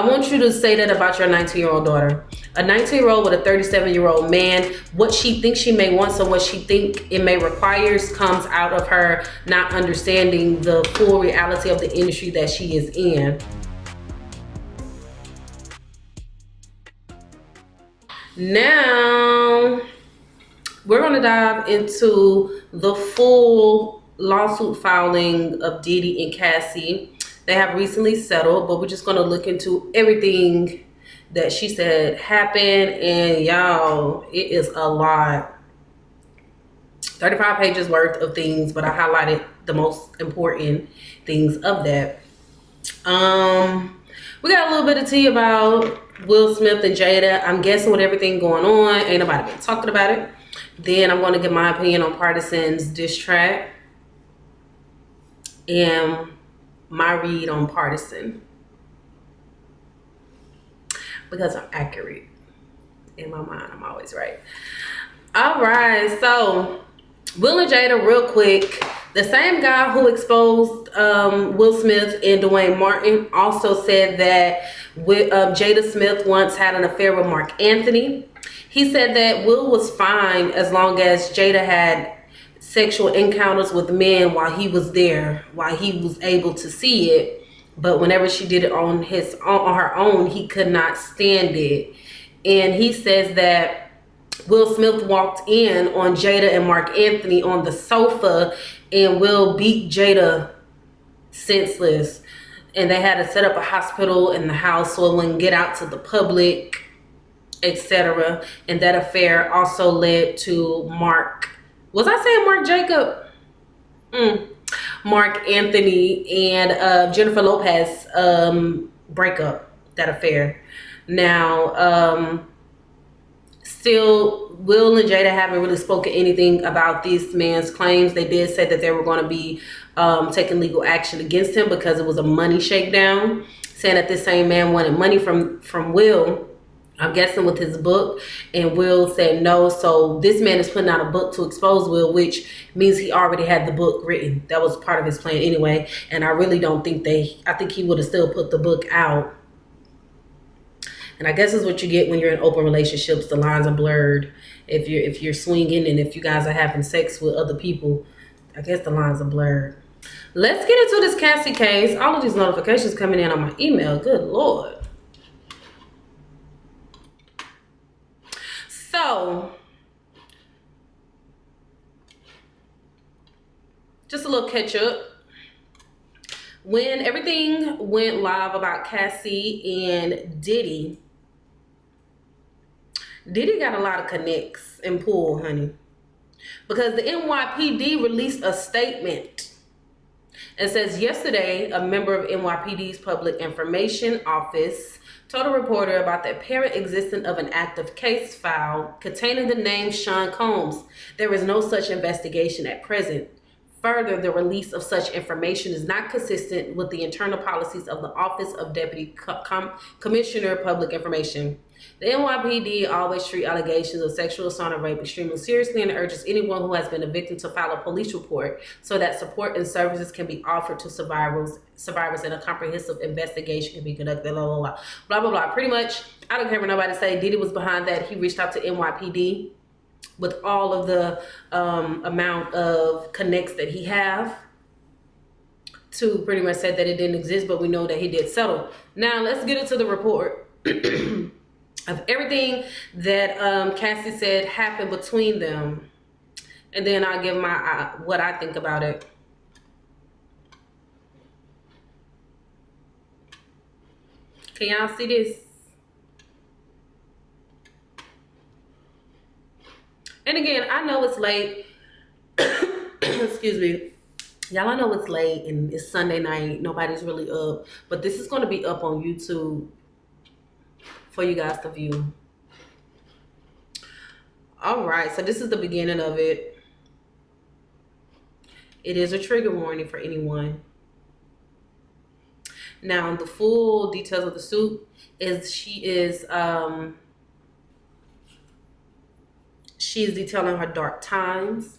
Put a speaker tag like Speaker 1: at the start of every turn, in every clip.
Speaker 1: I want you to say that about your 19-year-old daughter. A 19-year-old with a 37-year-old man, what she thinks she may want, so what she think it may requires comes out of her not understanding the full reality of the industry that she is in. Now, we're going to dive into the full lawsuit filing of Diddy and Cassie. They have recently settled, but we're just going to look into everything that she said happened. And y'all, it is a lot. 35 pages worth of things, but I highlighted the most important things of that. We got a little bit of tea about Will Smith and Jada. I'm guessing with everything going on, ain't nobody been talking about it. Then I'm going to give my opinion on Pardison's diss track and my read on Pardison, because I'm accurate. In my mind, I'm always right. All right, so Will and Jada, real quick. The same guy who exposed Will Smith and Dwayne Martin also said that Jada Smith once had an affair with Mark Anthony. He said that Will was fine as long as Jada had sexual encounters with men while he was there, while he was able to see it. But whenever she did it on her own, he could not stand it. And he says that Will Smith walked in on Jada and Mark Anthony on the sofa, and Will beat Jada senseless. And they had to set up a hospital in the house so it wouldn't get out to the public, etc. And that affair also led to Mark. Was I saying Mark Jacob? Mark Anthony and Jennifer Lopez breakup, that affair. Now, still, Will and Jada haven't really spoken anything about this man's claims. They did say that they were going to be taking legal action against him because it was a money shakedown, saying that this same man wanted money from Will, I'm guessing with his book, and Will said no. So this man is putting out a book to expose Will, which means he already had the book written. That was part of his plan anyway. And I really don't think I think he would have still put the book out. And I guess it's what you get when you're in open relationships. The lines are blurred. If you're swinging and if you guys are having sex with other people, I guess the lines are blurred. Let's get into this Cassie case. All of these notifications coming in on my email. Good Lord. So, just a little catch up. When everything went live about Cassie and Diddy got a lot of connects and pull, honey. Because the NYPD released a statement. It says, yesterday, a member of NYPD's Public Information Office told a reporter about the apparent existence of an active case file containing the name Sean Combs. There is no such investigation at present. Further, the release of such information is not consistent with the internal policies of the Office of Deputy Commissioner of Public Information. The NYPD always treat allegations of sexual assault and rape extremely seriously and urges anyone who has been a victim to file a police report so that support and services can be offered to survivors and a comprehensive investigation can be conducted, blah, blah, blah, blah, blah, blah. Pretty much, I don't care what nobody say. Diddy was behind that. He reached out to NYPD with all of the amount of connects that he have to pretty much say that it didn't exist, but we know that he did settle. Now, let's get into the report of everything that Cassie said happened between them. And then I'll give my what I think about it. Can y'all see this? And again, I know it's late. Excuse me. Y'all, I know it's late and it's Sunday night. Nobody's really up. But this is going to be up on YouTube for you guys to view. All right. So this is the beginning of it. It is a trigger warning for anyone. Now, the full details of the suit is she is detailing her dark times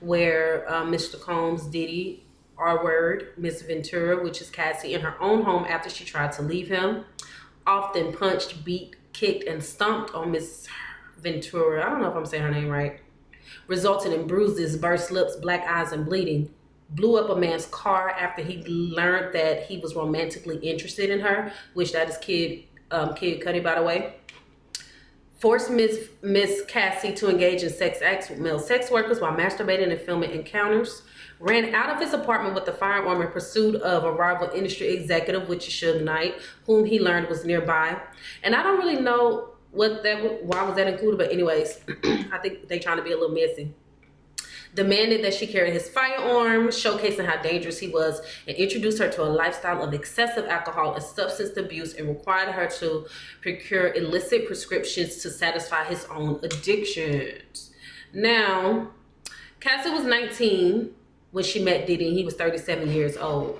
Speaker 1: where Mr. Combs, Diddy, R-Word, Miss Ventura, which is Cassie, in her own home after she tried to leave him. often punched, beat, kicked, and stomped on Miss Ventura. I don't know if I'm saying her name right. Resulting in bruises, burst lips, black eyes, and bleeding. Blew up a man's car after he learned that he was romantically interested in her, which that is Kid Cudi, by the way. Forced Miss Cassie to engage in sex acts with male sex workers while masturbating and filming encounters. Ran out of his apartment with a firearm in pursuit of a rival industry executive, which is Suge Knight, whom he learned was nearby. And I don't really know why was that included, but anyways, I think they trying to be a little messy. Demanded that she carry his firearm, showcasing how dangerous he was, and introduced her to a lifestyle of excessive alcohol and substance abuse, and required her to procure illicit prescriptions to satisfy his own addictions. Now, Cassie was 19 when she met Diddy, and he was 37 years old.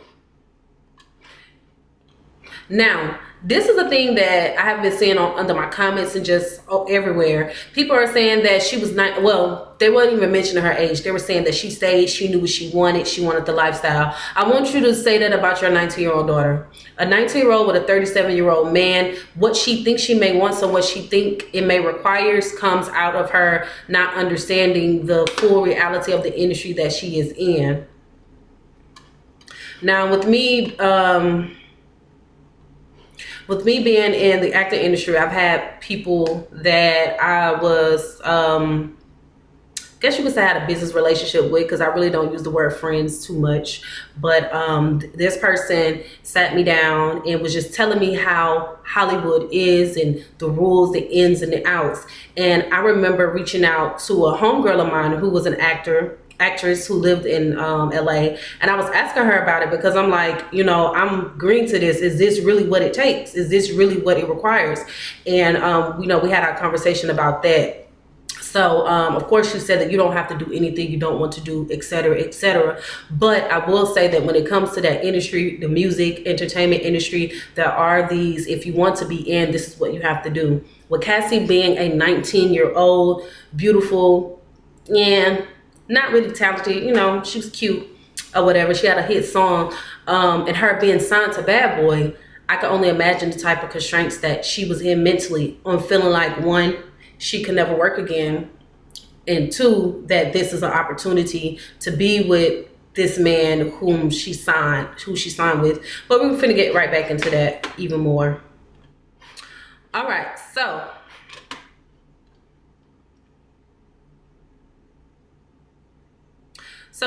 Speaker 1: Now, this is a thing that I have been seeing under my comments and just everywhere. People are saying that she was not, well, they weren't even mentioning her age. They were saying that she stayed, she knew what she wanted the lifestyle. I want you to say that about your 19-year-old daughter. A 19-year-old with a 37-year-old man, what she thinks she may want, so what she think it may requires comes out of her not understanding the full reality of the industry that she is in. Now, with me being in the acting industry, I've had people that I was, guess you could say I had a business relationship with, because I really don't use the word friends too much. But this person sat me down and was just telling me how Hollywood is and the rules, the ins and the outs. And I remember reaching out to a homegirl of mine who was an actress who lived in LA, and I was asking her about it, because I'm like, you know, I'm agreeing to this. Is this really what it takes? Is this really what it requires? And you know, we had our conversation about that. So of course she said that you don't have to do anything you don't want to do, etc., etc. But I will say that when it comes to that industry, the music entertainment industry, there are these, if you want to be in, this is what you have to do. With Cassie being a 19-year-old, beautiful, yeah, not really talented, you know, she was cute or whatever. She had a hit song, and her being signed to Bad Boy, I can only imagine the type of constraints that she was in mentally, on feeling like, one, she could never work again, and two, that this is an opportunity to be with this man who she signed with. But we're finna get right back into that even more. All right, so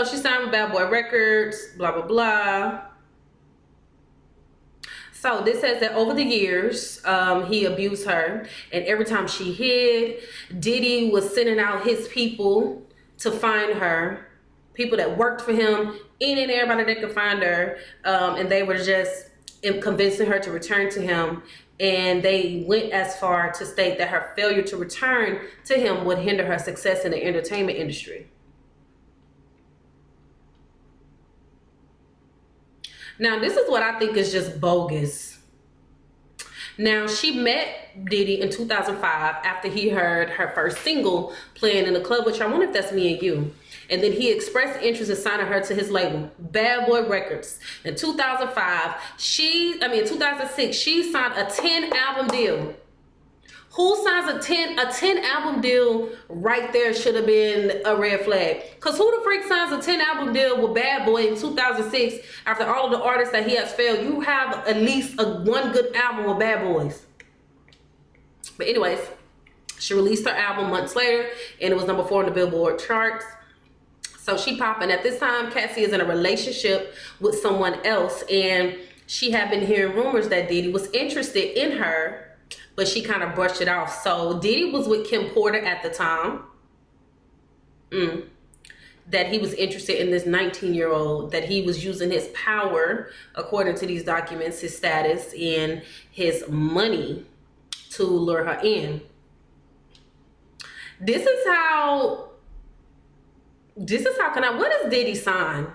Speaker 1: she signed with Bad Boy Records, blah, blah, blah. So this says that over the years, he abused her. And every time she hid, Diddy was sending out his people to find her. People that worked for him, any and everybody that could find her. And they were just convincing her to return to him. And they went as far to state that her failure to return to him would hinder her success in the entertainment industry. Now, this is what I think is just bogus. Now, she met Diddy in 2005 after he heard her first single playing in the club, which I wonder if that's Me and You. And then he expressed interest in signing her to his label, Bad Boy Records. In 2005, in 2006, she signed a 10-album deal. Who signs a 10 album deal right there should have been a red flag. Because who the freak signs a 10 album deal with Bad Boy in 2006 after all of the artists that he has failed? You have at least one good album with Bad Boys. But anyways, she released her album months later, and it was number 4 on the Billboard charts. So she popping. At this time, Cassie is in a relationship with someone else, and she had been hearing rumors that Diddy was interested in her, but she kind of brushed it off. So Diddy was with Kim Porter at the time. That he was interested in this 19-year-old, that he was using his power, according to these documents, his status and his money to lure her in. What does Diddy sign?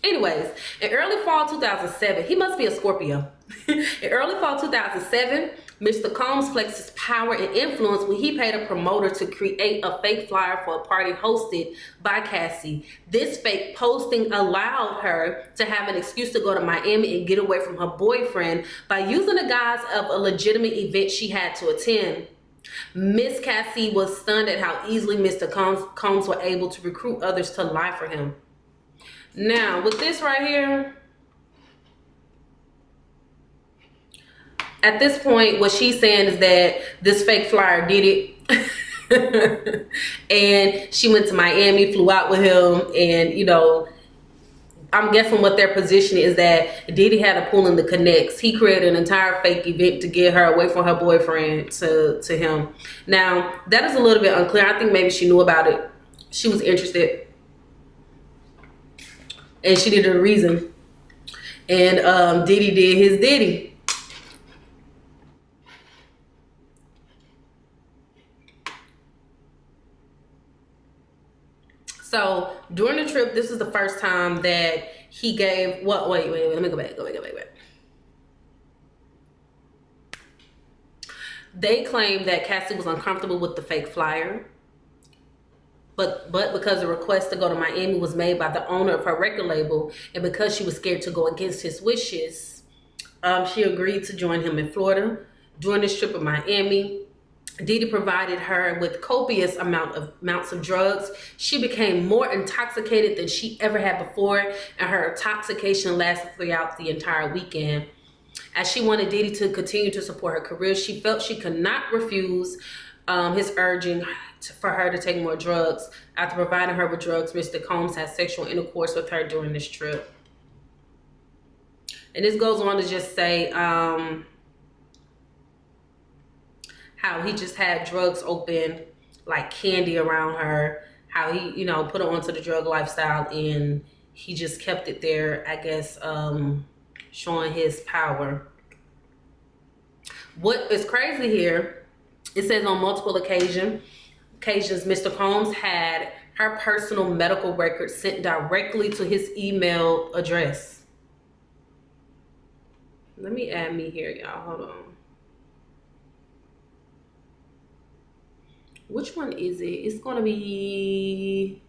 Speaker 1: Anyways, in early fall 2007, he must be a Scorpio. In early fall 2007, Mr. Combs flexed his power and influence when he paid a promoter to create a fake flyer for a party hosted by Cassie. This fake posting allowed her to have an excuse to go to Miami and get away from her boyfriend by using the guise of a legitimate event she had to attend. Miss Cassie was stunned at how easily Mr. Combs were able to recruit others to lie for him. Now, with this right here, at this point, what she's saying is that this fake flyer did it. And she went to Miami, flew out with him, and, you know, I'm guessing what their position is that Diddy had a pull in the connects. He created an entire fake event to get her away from her boyfriend to him. Now, that is a little bit unclear. I think maybe she knew about it. She was interested. And she did a reason. And Diddy did his Diddy. So during the trip, this is the first time that he gave what? Wait. Let me go back. They claimed that Cassie was uncomfortable with the fake flyer, but because the request to go to Miami was made by the owner of her record label, and because she was scared to go against his wishes, she agreed to join him in Florida. During this trip in Miami, Diddy provided her with copious amounts of drugs. She became more intoxicated than she ever had before, and her intoxication lasted throughout the entire weekend. As she wanted Diddy to continue to support her career, she felt she could not refuse his urging for her to take more drugs. After providing her with drugs, Mr. Combs had sexual intercourse with her during this trip. And this goes on to just say how he just had drugs open like candy around her, how he, you know, put her onto the drug lifestyle, and he just kept it there, I guess, showing his power. What is crazy here, it says on multiple occasions, Mr. Combs had her personal medical records sent directly to his email address. Let me add me here, y'all. Hold on. Which one is it? It's going to be...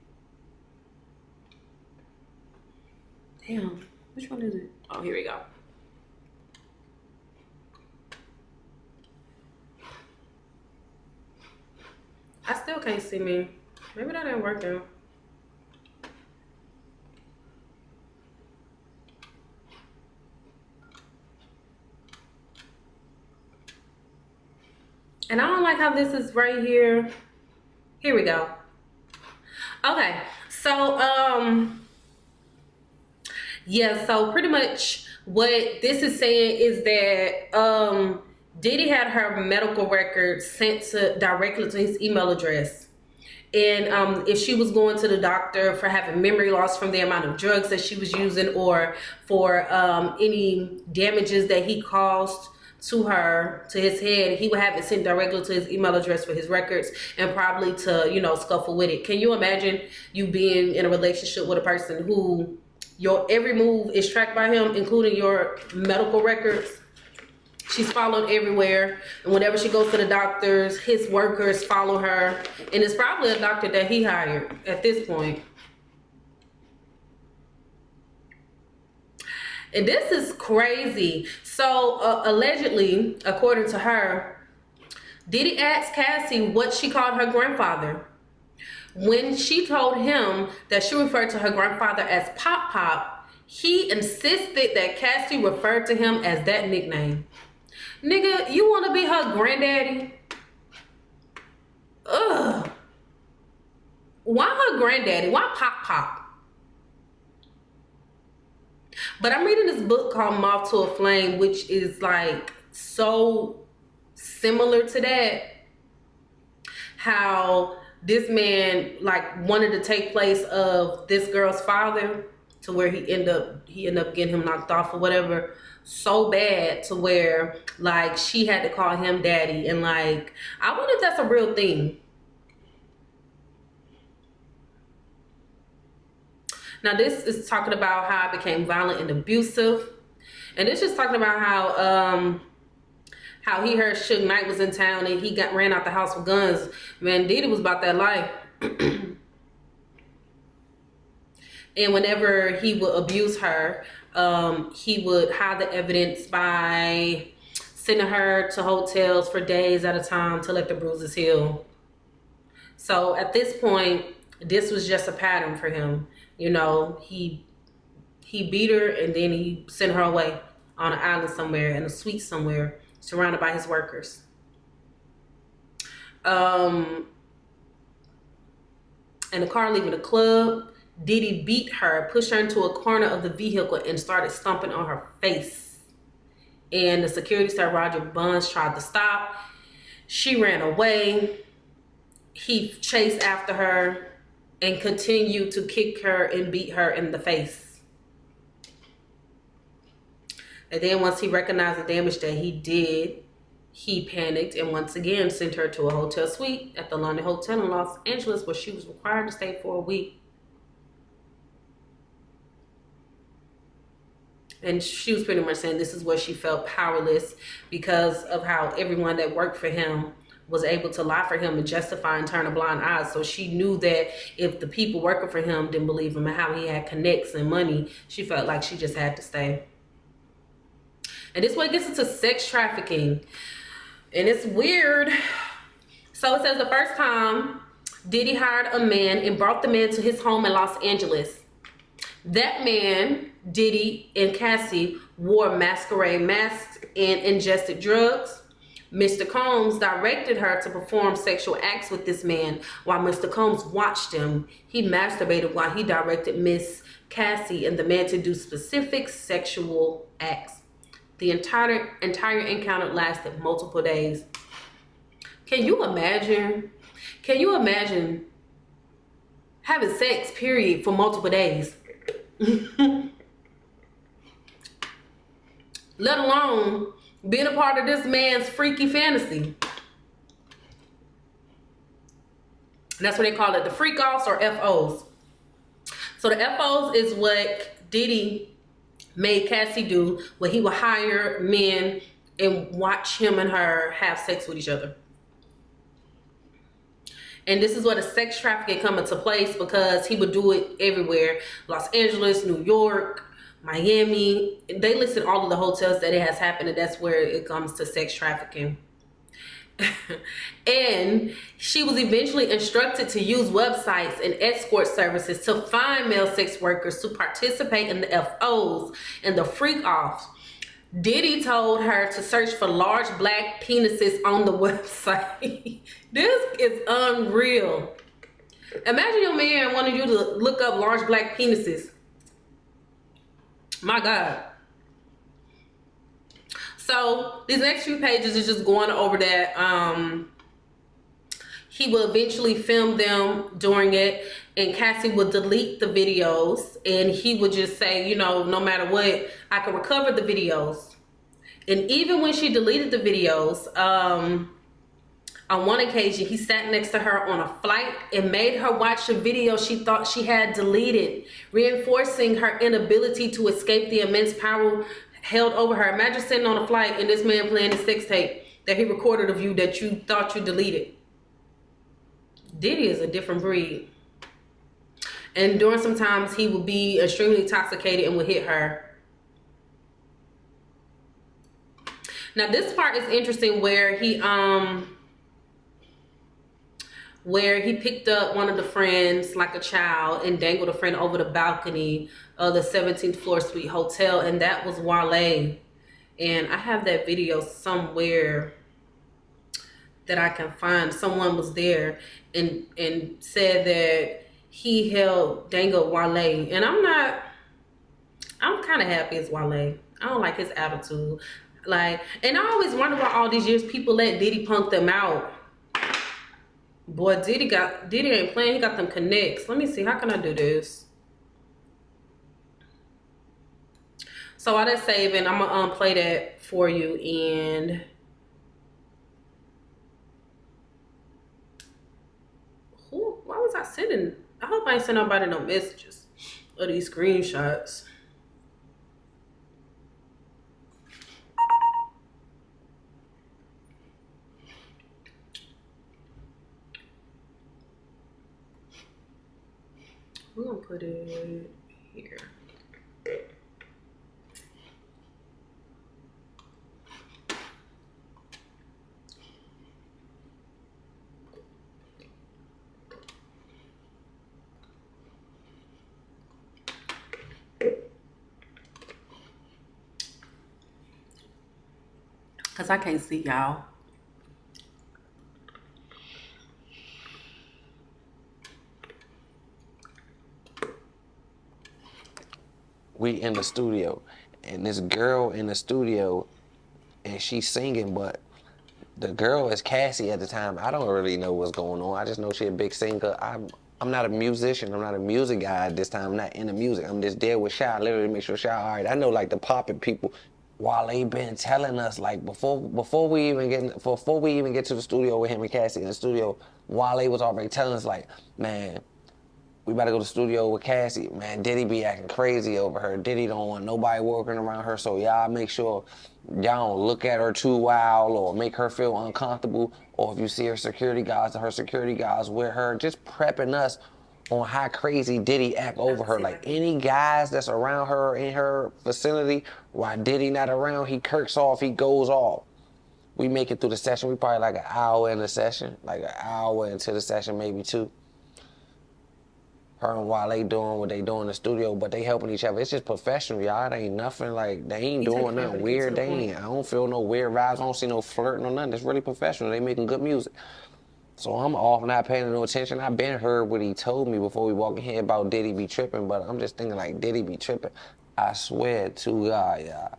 Speaker 1: Damn. Which one is it? Oh, here we go. I still can't see me. Maybe that ain't working. And I don't like how this is right here. Here we go. Okay, so yeah, so pretty much what this is saying is that Diddy had her medical records sent directly to his email address. And if she was going to the doctor for having memory loss from the amount of drugs that she was using, or for any damages that he caused to her, to his head, he would have it sent directly to his email address for his records, and probably to, you know, scuffle with it. Can you imagine you being in a relationship with a person who your every move is tracked by him, including your medical records? She's followed everywhere, and whenever she goes to the doctors, his workers follow her, and it's probably a doctor that he hired at this point. And this is crazy. So allegedly, according to her, Diddy asked Cassie what she called her grandfather. When she told him that she referred to her grandfather as Pop Pop, he insisted that Cassie referred to him as that nickname. Nigga, you want to be her granddaddy? Ugh. Why her granddaddy? Why Pop Pop? But I'm reading this book called Moth to a Flame, which is like so similar to that. How this man like wanted to take place of this girl's father, to where he ended up getting him knocked off or whatever, so bad to where like she had to call him daddy. And like, I wonder if that's a real thing. Now this is talking about how I became violent and abusive, and it's just talking about how he heard Suge Knight was in town and he ran out the house with guns. Man, Diddy was about that life. And whenever he would abuse her, he would hide the evidence by sending her to hotels for days at a time to let the bruises heal. So at this point, this was just a pattern for him. You know, he beat her and then he sent her away on an island somewhere, in a suite somewhere, surrounded by his workers. In the car leaving the club, Diddy beat her, pushed her into a corner of the vehicle, and started stomping on her face. And the security star, Roger Buns, tried to stop. She ran away. He chased after her and continued to kick her and beat her in the face. And then once he recognized the damage that he did, he panicked and once again sent her to a hotel suite at the London Hotel in Los Angeles, where she was required to stay for a week. And she was pretty much saying this is where she felt powerless because of how everyone that worked for him was able to lie for him and justify and turn a blind eye. So she knew that if the people working for him didn't believe him and how he had connects and money, she felt like she just had to stay. And this way gets into sex trafficking. And it's weird. So it says the first time Diddy hired a man and brought the man to his home in Los Angeles. That man, Diddy and Cassie, wore masquerade masks and ingested drugs. Mr. Combs directed her to perform sexual acts with this man. While Mr. Combs watched him, he masturbated while he directed Miss Cassie and the man to do specific sexual acts. The entire encounter lasted multiple days. Can you imagine? Can you imagine having sex, period, for multiple days? Let alone being a part of this man's freaky fantasy. That's what they call it, the freak offs or FOs. So the FOs is what Diddy made Cassie do, where he would hire men and watch him and her have sex with each other. And this is where the sex trafficking come into place, because he would do it everywhere. Los Angeles, New York, Miami. They listed all of the hotels that it has happened, and that's where it comes to sex trafficking. And she was eventually instructed to use websites and escort services to find male sex workers to participate in the FOs and the freak offs. Diddy told her to search for large black penises on the website. This is unreal. Imagine your man wanting you to look up large black penises. My God. So these next few pages is just going over that. He will eventually film them during it, and Cassie would delete the videos, and he would just say, you know, no matter what, I can recover the videos. And even when she deleted the videos, on one occasion, he sat next to her on a flight and made her watch a video she thought she had deleted, reinforcing her inability to escape the immense power held over her. Imagine sitting on a flight and this man playing his sex tape that he recorded of you that you thought you deleted. Diddy is a different breed. And during some times he would be extremely intoxicated and would hit her. Now this part is interesting, where he picked up one of the friends like a child and dangled a friend over the balcony of the 17th floor suite hotel, and that was Wale. And I have that video somewhere that I can find. Someone was there and said that he dangled Wale, and I'm kind of happy it's Wale. I don't like his attitude. Like, and I always wonder why all these years people let Diddy punk them out. Boy, Diddy ain't playing. He got them connects. Let me see. How can I do this? So while that's saving, I'm gonna play that for you. And why was I sending? I hope I ain't sending nobody no messages of these screenshots. We're gonna put it here. Cause I can't see y'all.
Speaker 2: We in the studio, and this girl in the studio, and she's singing, but the girl is Cassie at the time. I don't really know what's going on. I just know she a big singer. I'm not a musician. I'm not a music guy at this time. I'm not into music. I'm just there with Shy, literally make sure Shy all right. I know like the popping people. While they been telling us like before we even get to the studio with him and Cassie in the studio, Wale was already telling us like, man, we better go to the studio with Cassie. Man, Diddy be acting crazy over her. Diddy don't want nobody working around her, so y'all make sure y'all don't look at her too wild or make her feel uncomfortable. Or if you see her security guards with her, just prepping us on how crazy Diddy act over her. Like any guys that's around her in her vicinity, while Diddy not around, he kirks off, he goes off. We make it through the session. We probably like an hour in the session, like an hour into the session, maybe two. Her and Wale doing what they do in the studio, but they helping each other. It's just professional, y'all. It ain't nothing like, they ain't doing nothing weird. I don't feel no weird vibes. I don't see no flirting or nothing. It's really professional. They making good music. So I'm off, not paying no attention. I've been heard what he told me before we walk in here about Diddy be tripping, but I'm just thinking like, Diddy be tripping. I swear to God, y'all,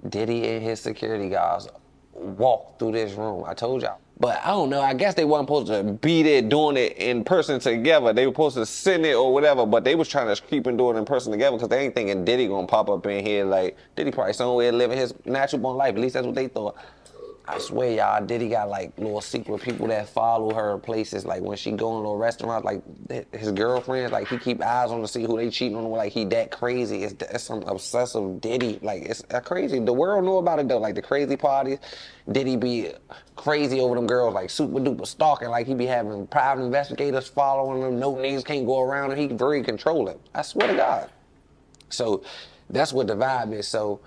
Speaker 2: Diddy and his security guards walk through this room. I told y'all. But I don't know. I guess they wasn't supposed to be there doing it in person together. They were supposed to send it or whatever, but they was trying to keep and do it in person together because they ain't thinking Diddy gonna pop up in here. Like, Diddy probably somewhere living his natural born life. At least that's what they thought. I swear, y'all, Diddy got like little secret people that follow her places. Like when she go in little restaurants, like his girlfriends, like he keep eyes on to see who they cheating on. Like he that crazy. It's some obsessive Diddy. Like it's crazy. The world know about it though. Like the crazy parties, Diddy be crazy over them girls, like super duper stalking. Like he be having private investigators following him. No niggas can't go around him. He very controlling. I swear to God. So that's what the vibe is. So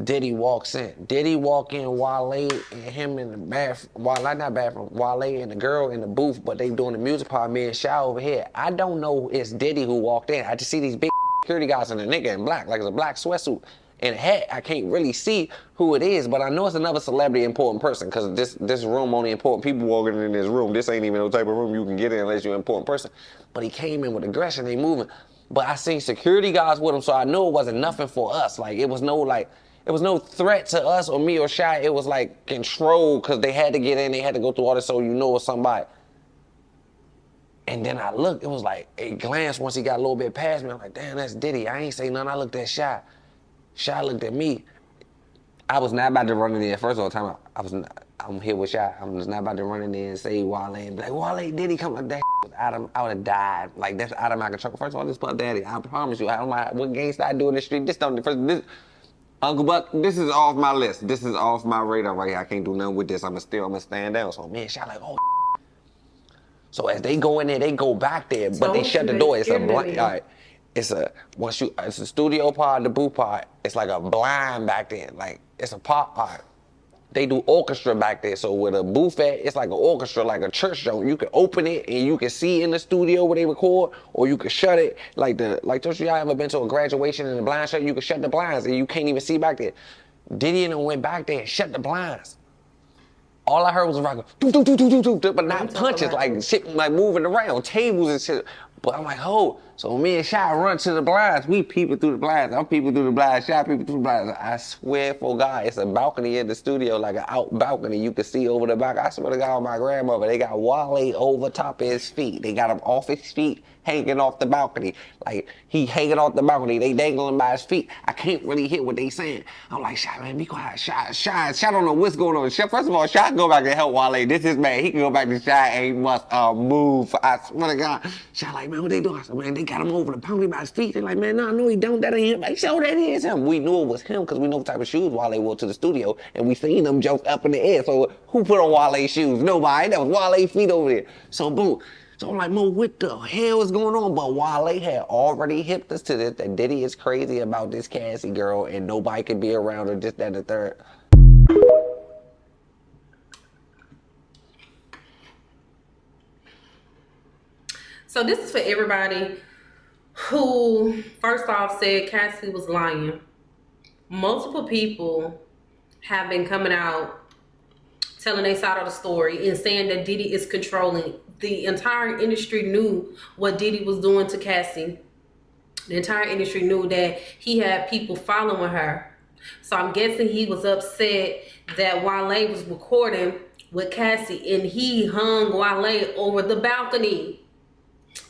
Speaker 2: Diddy walks in. Diddy walk in, Wale and him in the bathroom. Wale and the girl in the booth, but they doing the music part. Me and Shy over here. I don't know it's Diddy who walked in. I just see these big security guys and a nigga in black, like it's a black sweatsuit and a hat. I can't really see who it is, but I know it's another celebrity important person because this room only important people walking in this room. This ain't even no type of room you can get in unless you're an important person. But he came in with aggression. They moving. But I seen security guards with him, so I knew it wasn't nothing for us. Like it was no threat to us or me or Shy. It was like control because they had to get in. They had to go through all this so you know it's somebody. And then I looked. It was like a glance once he got a little bit past me. I'm like, damn, that's Diddy. I ain't say nothing. I looked at Shy. Shy looked at me. I was not about to run in there. First of all, I'm here with Shy. I'm just not about to run in there and say Wale and be like, Wale, Diddy come like that. I would have died. Like that's out of my control. First of all, this Puff Daddy. I promise you. I don't know what gangsta I do in the street. Uncle Buck, this is off my list. This is off my radar right here. I can't do nothing with this. I'm gonna stand down. So me and Shy like, oh. So as they go in there, they go back there, but they shut the door. It's a blind. All right. It's a studio part, the booth part. It's like a blind back there. Like it's a pop part. They do orchestra back there. So with a booth at, it's like an orchestra, like a church show. You can open it and you can see in the studio where they record, or you can shut it. Like don't y'all ever been to a graduation in the blind shut? You can shut the blinds and you can't even see back there. Diddy and went back there and shut the blinds. All I heard was a rock, but not punches, like shit, like moving around, tables and shit. But I'm like, oh. So me and Shy run to the blinds. We peeping through the blinds. I'm peeping through the blinds. Shy peeping through the blinds. I swear for God, it's a balcony in the studio, like an out balcony. You can see over the back. I swear to God, my grandmother, they got Wale over top of his feet. They got him off his feet, hanging off the balcony. Like, he hanging off the balcony. They dangling by his feet. I can't really hear what they saying. I'm like, Shy, man, be quiet. Shy don't know what's going on. First of all, Shy go back and help Wale. This is man. He can go back to Shy ain't must move. I swear to God. Shy like, man, what they doing? I said, man, they got him over the balcony by his feet. They're like, man, no, he don't. That ain't him. Like, so that is him. We knew it was him because we know what type of shoes Wale wore to the studio, and we seen them jump up in the air. So who put on Wale's shoes? Nobody. That was Wale's feet over there. So boom. So I'm like, Mo, what the hell is going on? But Wale had already hipped us to this, that Diddy is crazy about this Cassie girl and nobody could be around her, this, that, and the third.
Speaker 1: So this is for everybody who, first off, said Cassie was lying. Multiple people have been coming out telling their side of the story and saying that Diddy is controlling. The entire industry knew what Diddy was doing to Cassie. The entire industry knew that he had people following her. So I'm guessing he was upset that Wale was recording with Cassie and he hung Wale over the balcony.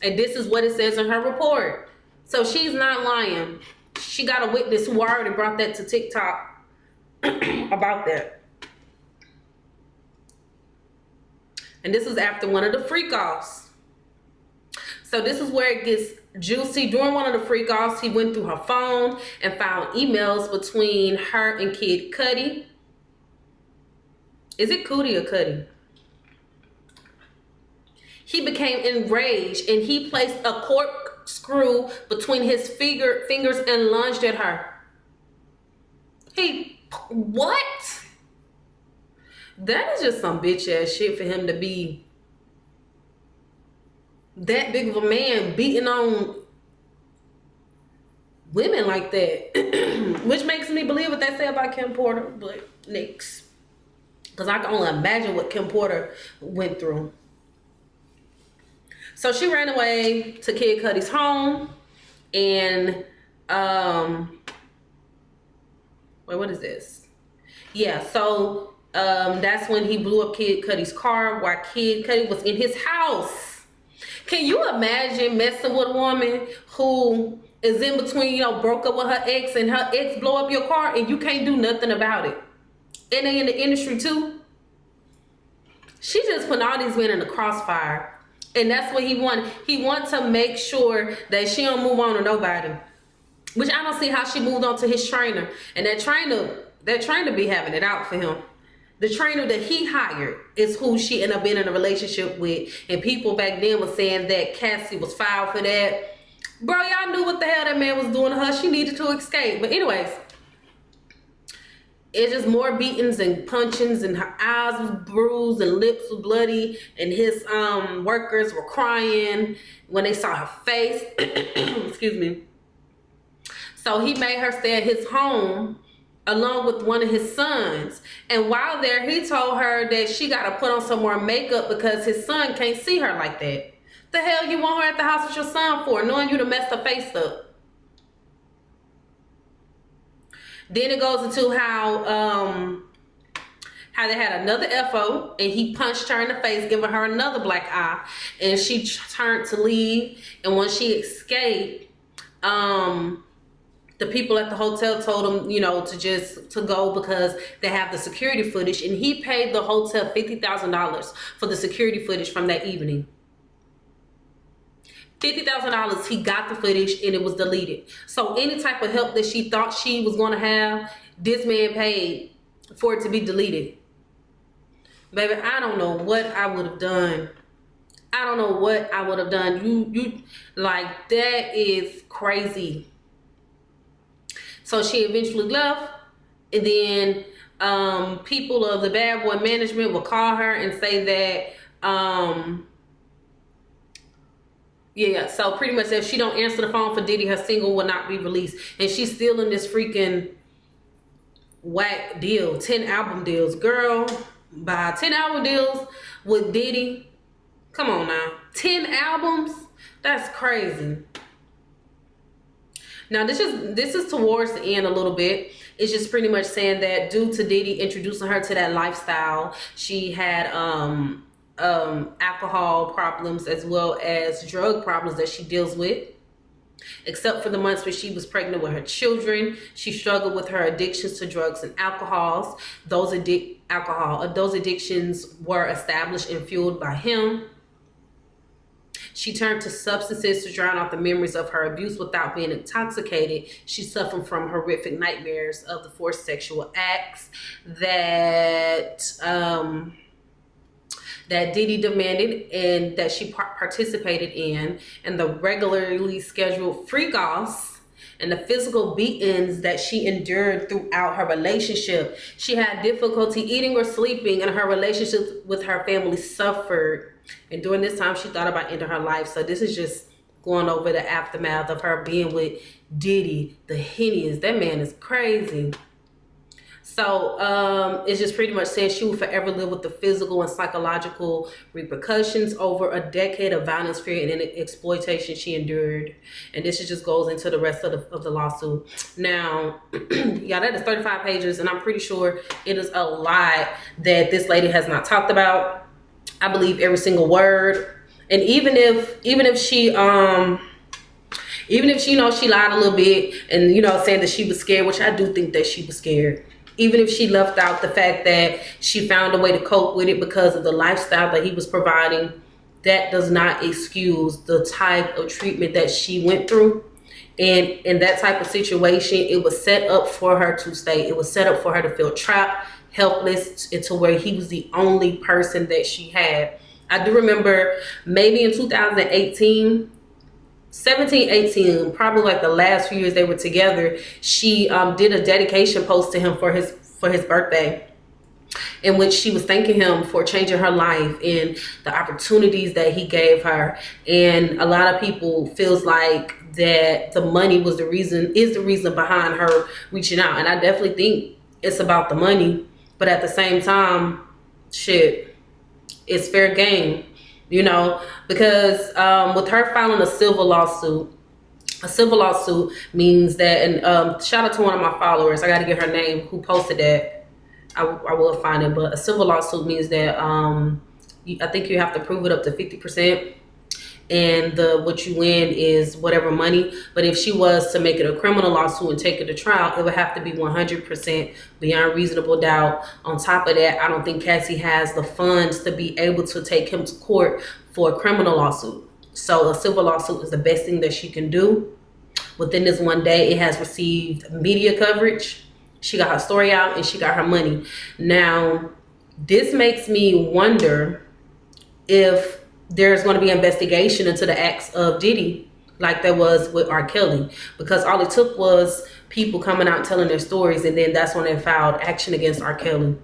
Speaker 1: And this is what it says in her report. So she's not lying. She got a witness who already brought that to TikTok about that. And this is after one of the freak offs. So this is where it gets juicy. During one of the freak offs, he went through her phone and found emails between her and Kid Cudi. Is it Cudi or Cudi? He became enraged and he placed a corkscrew between his fingers and lunged at her. What? That is just some bitch ass shit for him to be that big of a man beating on women like that. Which makes me believe what they say about Kim Porter, but next. Because I can only imagine what Kim Porter went through. So she ran away to Kid Cudi's home and wait, what is this? Yeah, so that's when he blew up Kid Cudi's car while Kid Cudi was in his house. Can you imagine messing with a woman who is in between, broke up with her ex and her ex blow up your car and you can't do nothing about it? And they in the industry too? She just put all these men in the crossfire. And that's what he wanted. He wants to make sure that she don't move on to nobody. Which I don't see how she moved on to his trainer. And that trainer be having it out for him. The trainer that he hired is who she ended up being in a relationship with. And people back then were saying that Cassie was foul for that. Bro, y'all knew what the hell that man was doing to her. She needed to escape. But anyways, it's just more beatings and punchings, and her eyes was bruised and lips were bloody, and his workers were crying when they saw her face. Excuse me. So he made her stay at his home along with one of his sons. And while there, he told her that she got to put on some more makeup because his son can't see her like that. The hell you want her at the house with your son for, knowing you to mess her face up? Then it goes into how they had another FO and he punched her in the face, giving her another black eye, and she turned to leave. And when she escaped, the people at the hotel told him, to go because they have the security footage, and he paid the hotel $50,000 for the security footage from that evening. $50,000, he got the footage and it was deleted. So any type of help that she thought she was going to have, this man paid for it to be deleted. Baby, I don't know what I would have done. I don't know what I would have done. You like, that is crazy. So she eventually left, and then people of the Bad Boy management will call her and say that so pretty much if she don't answer the phone for Diddy, her single will not be released. And she's still in this freaking whack deal, 10 album deals. Girl, buy 10 album deals with Diddy. Come on now. 10 albums? That's crazy. Now this is towards the end a little bit. It's just pretty much saying that due to Diddy introducing her to that lifestyle, she had alcohol problems as well as drug problems that she deals with. Except for the months where she was pregnant with her children, she struggled with her addictions to drugs and alcohols. Those addictions were established and fueled by him. She turned to substances to drown out the memories of her abuse without being intoxicated. She suffered from horrific nightmares of the forced sexual acts that that Diddy demanded and that she participated in, and the regularly scheduled freak-offs and the physical beatings that she endured throughout her relationship. She had difficulty eating or sleeping, and her relationship with her family suffered. And during this time, she thought about ending her life. So this is just going over the aftermath of her being with Diddy, the Hennies. That man is crazy. So it's just pretty much saying she will forever live with the physical and psychological repercussions over a decade of violence, fear, and exploitation she endured. And this just goes into the rest of the lawsuit. Now, yeah, that is 35 pages, and I'm pretty sure it is a lot that this lady has not talked about. I believe every single word. And even if she she lied a little bit and saying that she was scared, which I do think that she was scared. Even if she left out the fact that she found a way to cope with it because of the lifestyle that he was providing, that does not excuse the type of treatment that she went through. And in that type of situation, it was set up for her to stay. It was set up for her to feel trapped, helpless, into where he was the only person that she had. I do remember maybe in 2018, 17, 18, probably like the last few years they were together, she did a dedication post to him for his birthday, in which she was thanking him for changing her life and the opportunities that he gave her. And a lot of people feels like that the money is the reason behind her reaching out. And I definitely think it's about the money, but at the same time, shit, it's fair game. Because with her filing a civil lawsuit means that, and shout out to one of my followers, I got to get her name, who posted that. I will find it, but a civil lawsuit means that I think you have to prove it up to 50%, and what you win is whatever money. But if she was to make it a criminal lawsuit and take it to trial, it would have to be 100% beyond reasonable doubt. On top of that, I don't think Cassie has the funds to be able to take him to court for a criminal lawsuit. So a civil lawsuit is the best thing that she can do. Within this one day, it has received media coverage. She got her story out and she got her money. Now, this makes me wonder if there's going to be an investigation into the acts of Diddy, like there was with R. Kelly, because all it took was people coming out and telling their stories, and then that's when they filed action against R. Kelly.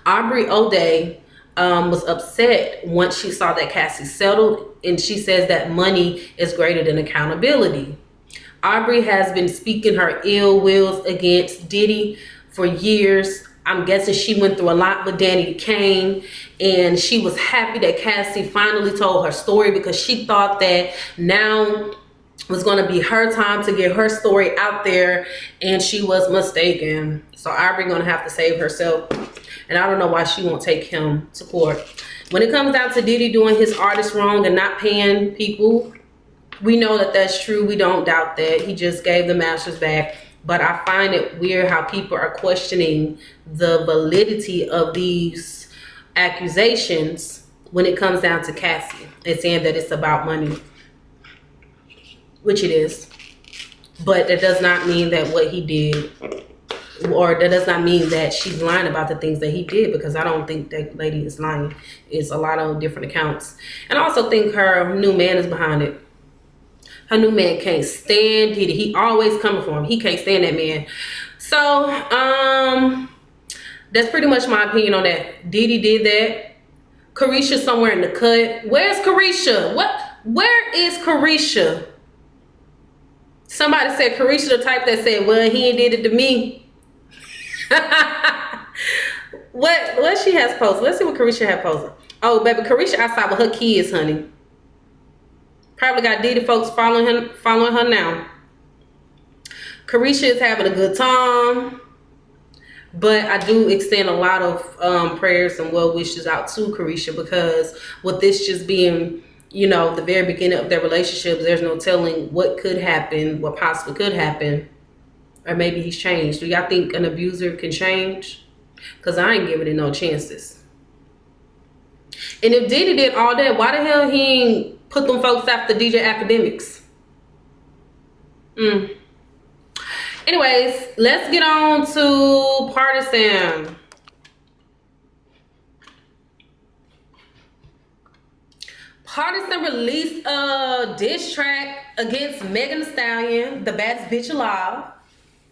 Speaker 1: Aubrey O'Day was upset once she saw that Cassie settled, and she says that money is greater than accountability. Aubrey has been speaking her ill wills against Diddy for years. I'm guessing she went through a lot with Danny Kane, and she was happy that Cassie finally told her story, because she thought that now was going to be her time to get her story out there, and she was mistaken. So Aubrey going to have to save herself, and I don't know why she won't take him to court. When it comes down to Diddy doing his artists wrong and not paying people, we know that that's true. We don't doubt that. He just gave the masters back. But I find it weird how people are questioning the validity of these accusations when it comes down to Cassie. They're saying that it's about money, which it is. But that does not mean that what he did, or that does not mean that she's lying about the things that he did, because I don't think that lady is lying. It's a lot of different accounts. And I also think her new man is behind it. Her new man can't stand Diddy. He always coming for him. He can't stand that man. So, that's pretty much my opinion on that. Diddy did that. Carisha somewhere in the cut. Where's Carisha? Where is Carisha? Somebody said Carisha the type that said, well, he ain't did it to me. What she has posted. Let's see what Carisha had posted. Oh, baby, Carisha outside with her kids, honey. Probably got Diddy folks following her now. Carisha is having a good time, but I do extend a lot of prayers and well wishes out to Carisha, because with this just being, the very beginning of their relationship, there's no telling what could happen, what possibly could happen, or maybe he's changed. Do y'all think an abuser can change? Because I ain't giving it no chances. And if Diddy did all that, why the hell he ain't put them folks after DJ Academics? Anyways, let's get on to Pardison. Pardison released a diss track against Megan Thee Stallion, the baddest bitch alive.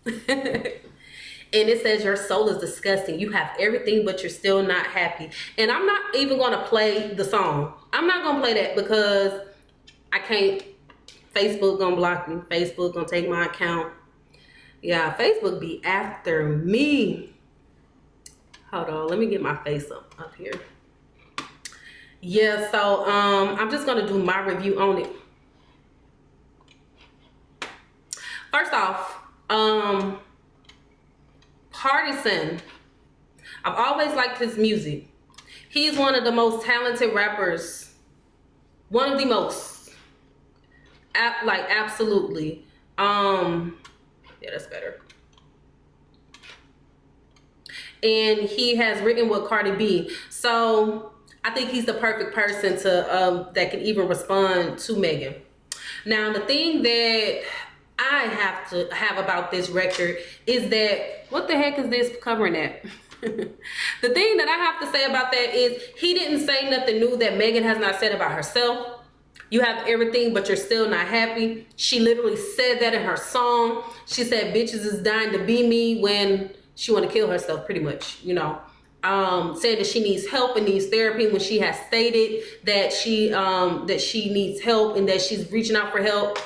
Speaker 1: And it says, your soul is disgusting. You have everything, but you're still not happy. And I'm not even going to play the song. I'm not going to play that because I can't. Facebook going to block me. Facebook going to take my account. Yeah, Facebook be after me. Hold on. Let me get my face up here. Yeah, so I'm just going to do my review on it. First off, Pardison, I've always liked his music. He's one of the most talented rappers. One of the most. Like, absolutely. Yeah, that's better. And he has written with Cardi B. So I think he's the perfect person to that can even respond to Megan. Now, the thing that I have to have about this record is that, what the heck is this covering that? The thing that I have to say about that is he didn't say nothing new that Megan has not said about herself. You have everything, but you're still not happy. She literally said that in her song. She said bitches is dying to be me when she want to kill herself, pretty much, you know. Said that she needs help and needs therapy when she has stated that she needs help and that she's reaching out for help.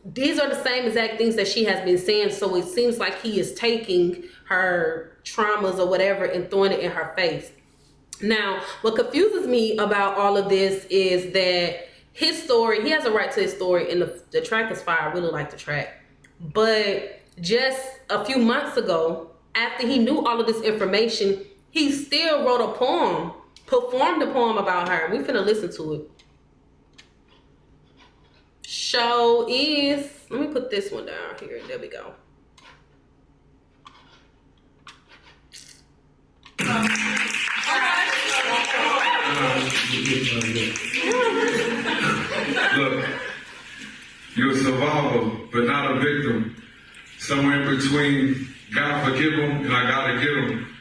Speaker 1: These are the same exact things that she has been saying, so it seems like he is taking her traumas or whatever and throwing it in her face. Now, what confuses me about all of this is that his story, he has a right to his story, and the track is fire. I really like the track. But just a few months ago, after he knew all of this information, he still wrote a poem, performed a poem about her. We finna listen to it. Show is, let me put this one down here. There we go.
Speaker 3: Look, you're a survivor, but not a victim. Somewhere in between, God forgive them and I gotta get them.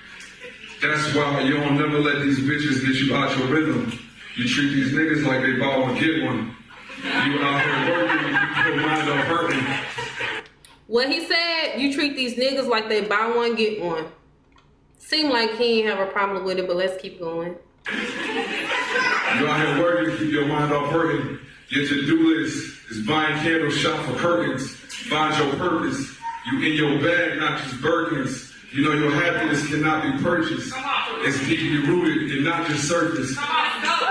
Speaker 3: That's why you don't never let these bitches get you out your rhythm. You treat these niggas like they buy one, get one. You out here working, your mind up hurting.
Speaker 1: What he said, you treat these niggas like they buy one, get one. Seemed like he ain't have a problem with it, but let's keep going.
Speaker 3: You out here working, keep your mind off hurting. Your to-do list is buying candles, shop for curtains. Find your purpose. You in your bag, not just Birkins. You know your happiness cannot be purchased. It's deeply rooted and not just surface.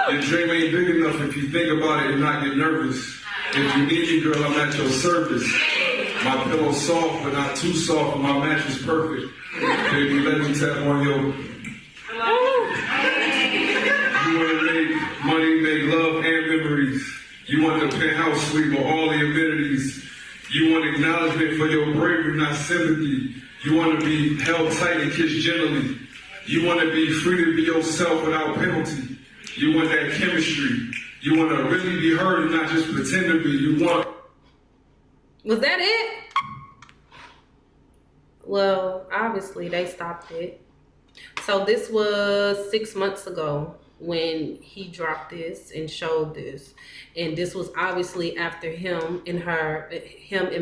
Speaker 3: Your dream ain't big enough if you think about it and not get nervous. If you need me, girl, I'm at your service. My pillow's soft, but not too soft, and my mattress perfect. Baby, let me tap on your... You want to make money, make love and memories. You want the penthouse suite with all the amenities. You want acknowledgement for your bravery, not sympathy. You want to be held tight and kissed gently. You want to be free to be yourself without penalty. You want that chemistry. You want to really be heard and not just pretend to be. You want...
Speaker 1: Was that it? Well, obviously they stopped it. So this was 6 months ago when he dropped this and showed this. And this was obviously after him and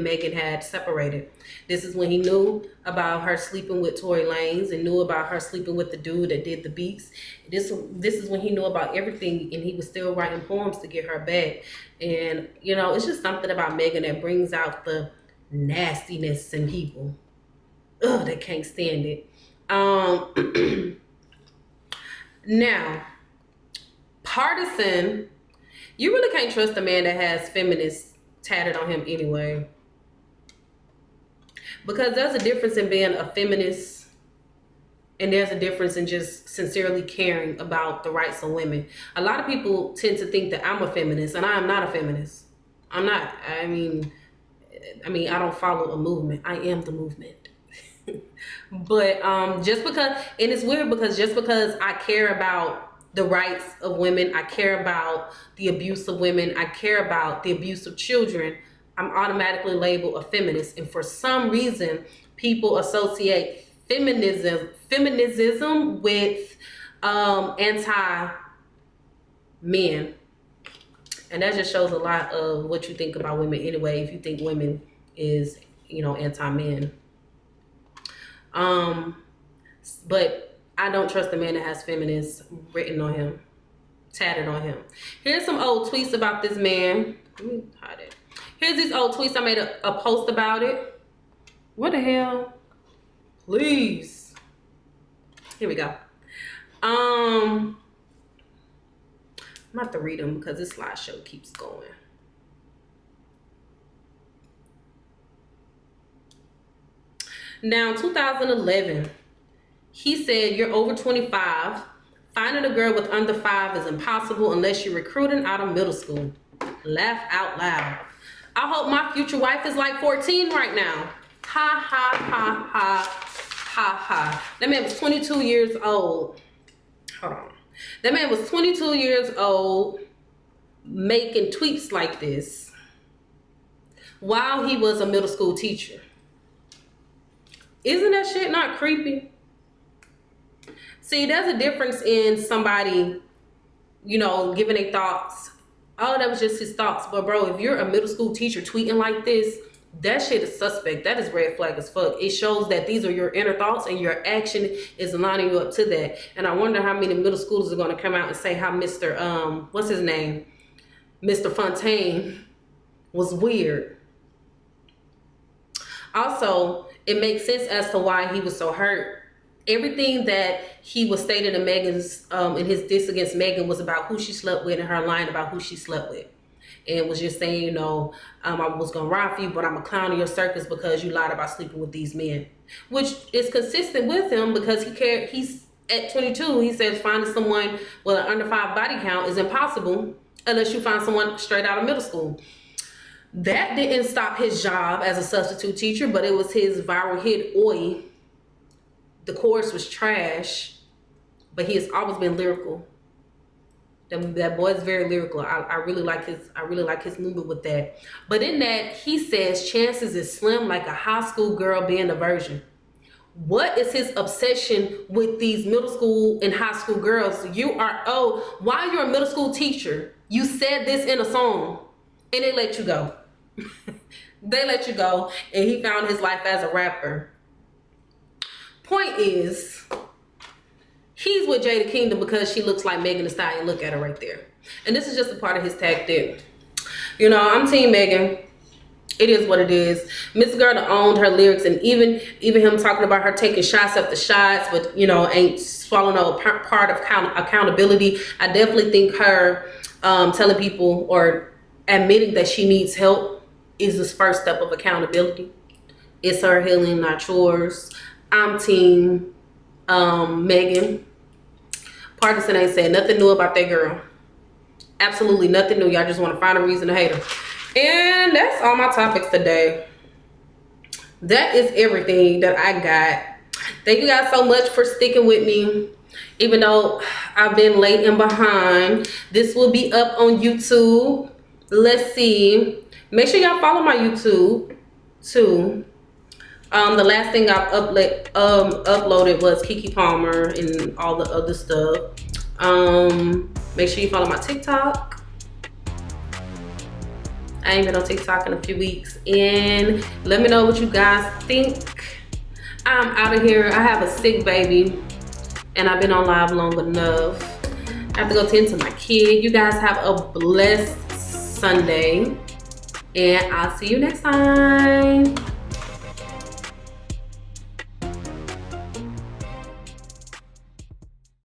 Speaker 1: Megan had separated. This is when he knew about her sleeping with Tory Lanez and knew about her sleeping with the dude that did the beats. This is when he knew about everything, and he was still writing poems to get her back. And, you know, it's just something about Megan that brings out the nastiness in people. Ugh, they can't stand it. Now, Pardison, you really can't trust a man that has feminists tatted on him anyway. Because there's a difference in being a feminist and there's a difference in just sincerely caring about the rights of women. A lot of people tend to think that I'm a feminist, and I am not a feminist. I'm not. I mean, I don't follow a movement. I am the movement. But just because, and it's weird because just because I care about the rights of women, I care about the abuse of women, I care about the abuse of children, I'm automatically labeled a feminist. And for some reason, people associate feminism with anti-men. And that just shows a lot of what you think about women anyway, if you think women is, anti-men. But I don't trust a man that has feminists written on him, tatted on him. Here's some old tweets about this man. Let me hide it. Here's these old tweets. I made a post about it. What the hell? Please. Here we go. I'm about to read them because this slideshow keeps going. Now, in 2011, he said, "You're over 25. Finding a girl with under 5 is impossible unless you're recruiting out of middle school." Laugh out loud. I hope my future wife is like 14 right now. Ha, ha, ha, ha, ha, ha. That man was 22 years old. Hold on. That man was 22 years old making tweets like this while he was a middle school teacher. Isn't that shit not creepy? See, there's a difference in somebody, giving their thoughts. Oh, that was just his thoughts. But bro, if you're a middle school teacher tweeting like this, that shit is suspect. That is red flag as fuck. It shows that these are your inner thoughts and your action is lining you up to that. And I wonder how many middle schoolers are going to come out and say how Mr. What's his name? Mr. Fontaine was weird. Also, it makes sense as to why he was so hurt. Everything that he was stated in Megan's, in his diss against Megan was about who she slept with and her line about who she slept with. And was just saying, I was going to ride for you, but I'm a clown in your circus because you lied about sleeping with these men. Which is consistent with him because he's at 22, he says finding someone with an under 5 body count is impossible unless you find someone straight out of middle school. That didn't stop his job as a substitute teacher, but it was his viral hit, Oi. The chorus was trash, but he has always been lyrical. That boy is very lyrical. I really like his movement with that. But in that, he says chances is slim like a high school girl being a virgin. What is his obsession with these middle school and high school girls? While you're a middle school teacher, you said this in a song and they let you go. They let you go, and he found his life as a rapper. Point is, he's with Jada Kingdom because she looks like Megan Thee Stallion. Look at her right there. And this is just a part of his tactic. I'm Team Megan. It is what it is. Miss Girl owned her lyrics, and even him talking about her taking shots after shots, but ain't swallowing no part of accountability. I definitely think her telling people or admitting that she needs help is the first step of accountability. It's her healing, not yours. I'm Team Megan. Pardison ain't saying nothing new about that girl. Absolutely nothing new. Y'all just want to find a reason to hate her. And that's all my topics today. That is everything that I got. Thank you guys so much for sticking with me. Even though I've been late and behind. This will be up on YouTube. Let's see. Make sure y'all follow my YouTube too. The last thing I've uploaded was Kiki Palmer and all the other stuff. Make sure you follow my TikTok. I ain't been on TikTok in a few weeks. And let me know what you guys think. I'm out of here. I have a sick baby. And I've been on live long enough. I have to go tend to my kid. You guys have a blessed Sunday. And I'll see you next time.